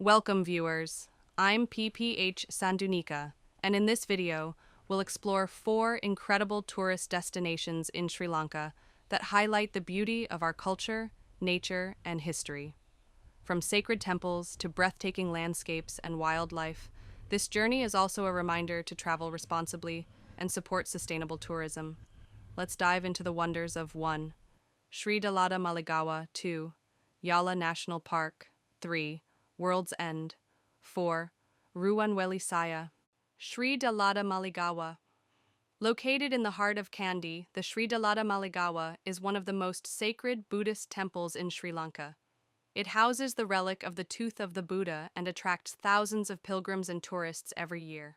Welcome viewers, I'm PPH Sandunika, and in this video, we'll explore 4 incredible tourist destinations in Sri Lanka that highlight the beauty of our culture, nature, and history. From sacred temples to breathtaking landscapes and wildlife, this journey is also a reminder to travel responsibly and support sustainable tourism. Let's dive into the wonders of 1. Sri Dalada Maligawa. 2. Yala National Park. 3. World's End. 4. Ruwanweli Saya. Sri Dalada Maligawa. Located in the heart of Kandy, the Sri Dalada Maligawa is one of the most sacred Buddhist temples in Sri Lanka. It houses the relic of the tooth of the Buddha and attracts thousands of pilgrims and tourists every year.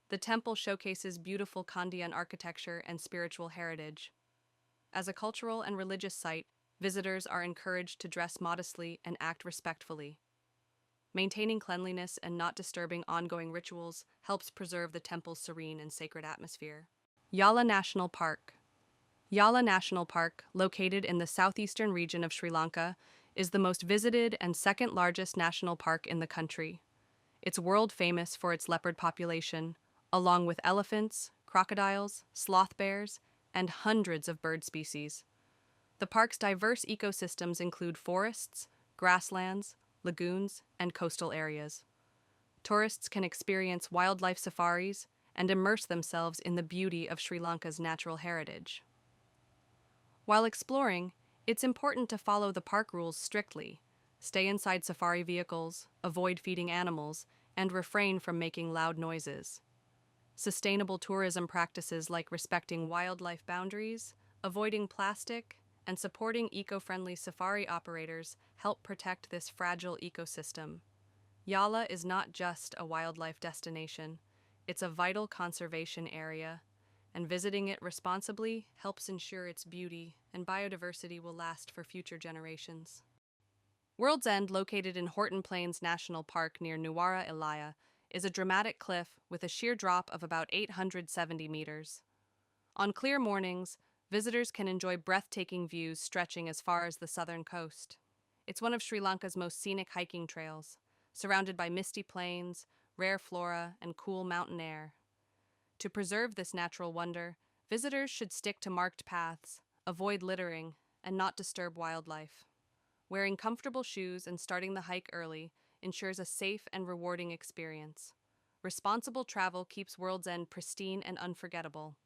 The temple showcases beautiful Kandyan architecture and spiritual heritage. As a cultural and religious site, visitors are encouraged to dress modestly and act respectfully. Maintaining cleanliness and not disturbing ongoing rituals helps preserve the temple's serene and sacred atmosphere. Yala National Park. Yala National Park, located in the southeastern region of Sri Lanka, is the most visited and second largest national park in the country. It's world famous for its leopard population, along with elephants, crocodiles, sloth bears, and hundreds of bird species. The park's diverse ecosystems include forests, grasslands, lagoons, and coastal areas. Tourists can experience wildlife safaris and immerse themselves in the beauty of Sri Lanka's natural heritage. While exploring, it's important to follow the park rules strictly. Stay inside safari vehicles, avoid feeding animals, and refrain from making loud noises. Sustainable tourism practices like respecting wildlife boundaries, avoiding plastic, and supporting eco-friendly safari operators help protect this fragile ecosystem. Yala is not just a wildlife destination, it's a vital conservation area, and visiting it responsibly helps ensure its beauty and biodiversity will last for future generations. World's End, located in Horton Plains National Park near Nuwara Eliya, is a dramatic cliff with a sheer drop of about 870 meters. On clear mornings, visitors can enjoy breathtaking views stretching as far as the southern coast. It's one of Sri Lanka's most scenic hiking trails, surrounded by misty plains, rare flora, and cool mountain air. To preserve this natural wonder, visitors should stick to marked paths, avoid littering, and not disturb wildlife. Wearing comfortable shoes and starting the hike early ensures a safe and rewarding experience. Responsible travel keeps World's End pristine and unforgettable.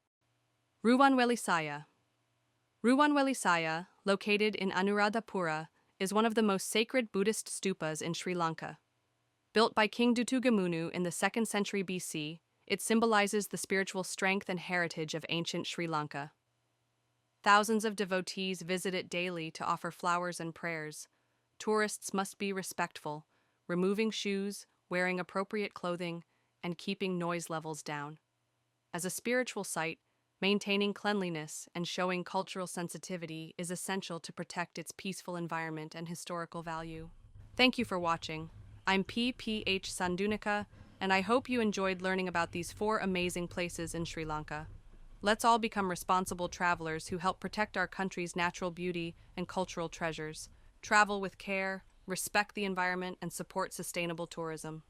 Ruwanweli Saya. Ruwanweli Saya, located in Anuradhapura, is one of the most sacred Buddhist stupas in Sri Lanka. Built by King Dutugamunu in the 2nd century BC, it symbolizes the spiritual strength and heritage of ancient Sri Lanka. Thousands of devotees visit it daily to offer flowers and prayers. Tourists must be respectful, removing shoes, wearing appropriate clothing, and keeping noise levels down. As a spiritual site, maintaining cleanliness and showing cultural sensitivity is essential to protect its peaceful environment and historical value. Thank you for watching. I'm PPH Sandunika, and I hope you enjoyed learning about these 4 amazing places in Sri Lanka. Let's all become responsible travelers who help protect our country's natural beauty and cultural treasures. Travel with care, respect the environment, and support sustainable tourism.